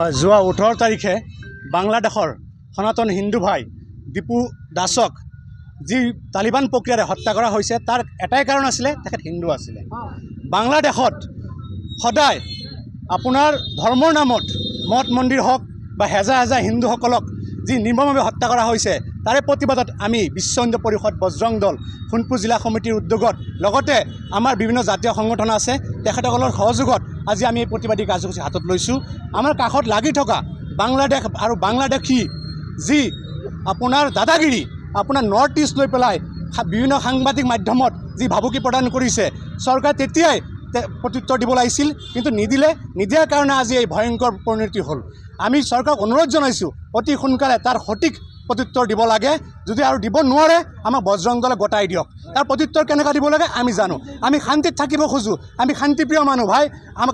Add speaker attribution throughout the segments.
Speaker 1: যোৱা 18 তাৰিখে বাংলাদেশৰ সনাতন হিন্দু ভাই দীপু দাসক যি তালিবান প্ৰক্ৰিয়াৰে হত্যা কৰা হৈছে তাৰ এটাই কাৰণ আছিলে তেখেত হিন্দু আছিলে। বাংলাদেশত সদায় আপোনাৰ ধৰ্মৰ নামত মঠ মন্দিৰ হওক বা হেজাৰ হেজাৰ হিন্দুসকলক যি নিৰ্মমভাৱে হত্যা কৰা হৈছে তাৰে প্ৰতিবাদত আমি বিশ্ব হিন্দু পৰিষদ বজৰং দল সোণপুৰ জিলা সমিতিৰ উদ্যোগত লগতে আমাৰ বিভিন্ন জাতীয় সংগঠন আছে তেখেতসকলৰ সহযোগত আজি আমি এই প্ৰতিবাদী কাৰ্যসূচী হাতত লৈছোঁ। আমাৰ কাষত লাগি থকা বাংলাদেশ আৰু বাংলাদেশী যি আপোনাৰ দাদাগিৰি আপোনাৰ নৰ্থ ইষ্ট লৈ পেলাই বিভিন্ন সাংবাদিক মাধ্যমত যি ভাবুকি প্ৰদান কৰিছে চৰকাৰে তেতিয়াই প্ৰত্যুত্তৰ দিব লাগিছিল, কিন্তু নিদিয়াৰ কাৰণে আজি এই ভয়ংকৰ পৰিণতি হ'ল। আমি চৰকাৰক অনুৰোধ জনাইছোঁ অতি সোনকালে তাৰ সঠিক প্ৰত্যুত্তৰ দিব লাগে। যদি আৰু দিব নোৱাৰে আমাক বজৰং দলে গতাই দিয়ক। তাৰ প্ৰত্যুত্তৰ কেনেকৈ দিব লাগে আমি জানো। আমি শান্তিত থাকিব খোজোঁ, আমি শান্তিপ্ৰিয় মানুহ ভাই।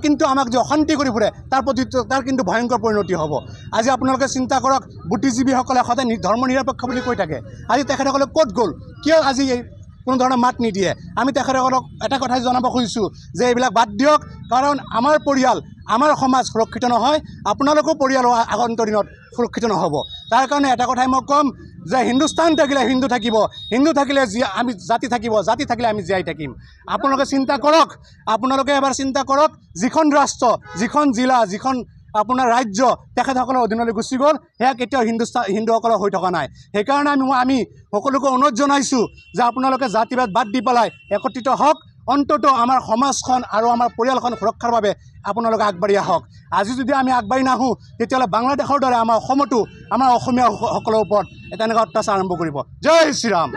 Speaker 1: কিন্তু আমাক যে অশান্তি কৰি ফুৰে তাৰ কিন্তু ভয়ংকৰ পৰিণতি হ'ব। আজি আপোনালোকে চিন্তা কৰক, বুদ্ধিজীৱীসকলে সদায় ধৰ্ম নিৰপেক্ষ বুলি কৈ থাকে। আজি তেখেতসকলে ক'ত গ'ল? কিয় আজি কোনো ধৰণৰ মাত নিদিয়ে? আমি তেখেতসকলক এটা কথাই জনাব খুজিছোঁ যে এইবিলাক বাদ দিয়ক, কাৰণ আমাৰ পৰিয়াল আমাৰ সমাজ সুৰক্ষিত নহয়, আপোনালোকো পৰিয়ালৰ আগন্তুক দিনত সুৰক্ষিত নহ'ব। তাৰ কাৰণে এটা কথাই মই ক'ম যে হিন্দুস্তান থাকিলে হিন্দু থাকিব, হিন্দু থাকিলে আমি জাতি থাকিব, জাতি থাকিলে আমি জীয়াই থাকিম। আপোনালোকে চিন্তা কৰক, আপোনালোকে এবাৰ চিন্তা কৰক, যিখন ৰাষ্ট্ৰ, যিখন জিলা, যিখন আপোনাৰ ৰাজ্য তেখেতসকলৰ অধীনলৈ গুচি গ'ল সেয়া কেতিয়াও হিন্দুসকলৰ হৈ থকা নাই। সেইকাৰণে আমি সকলোকে অনুৰোধ জনাইছোঁ যে আপোনালোকে জাতিবাদ বাদ দি পেলাই একত্ৰিত হওক, অন্ততঃ আমাৰ সমাজখন আৰু আমাৰ পৰিয়ালখন সুৰক্ষাৰ বাবে আপোনালোকে আগবাঢ়ি আহক। আজি যদি আমি আগবাঢ়ি নাহোঁ তেতিয়াহ'লে বাংলাদেশৰ দৰে আমাৰ অসমতো আমাৰ অসমীয়াসকলৰ ওপৰত তেনেকুৱা অত্যাচাৰ আৰম্ভ কৰিব। জয় শ্ৰীৰাম।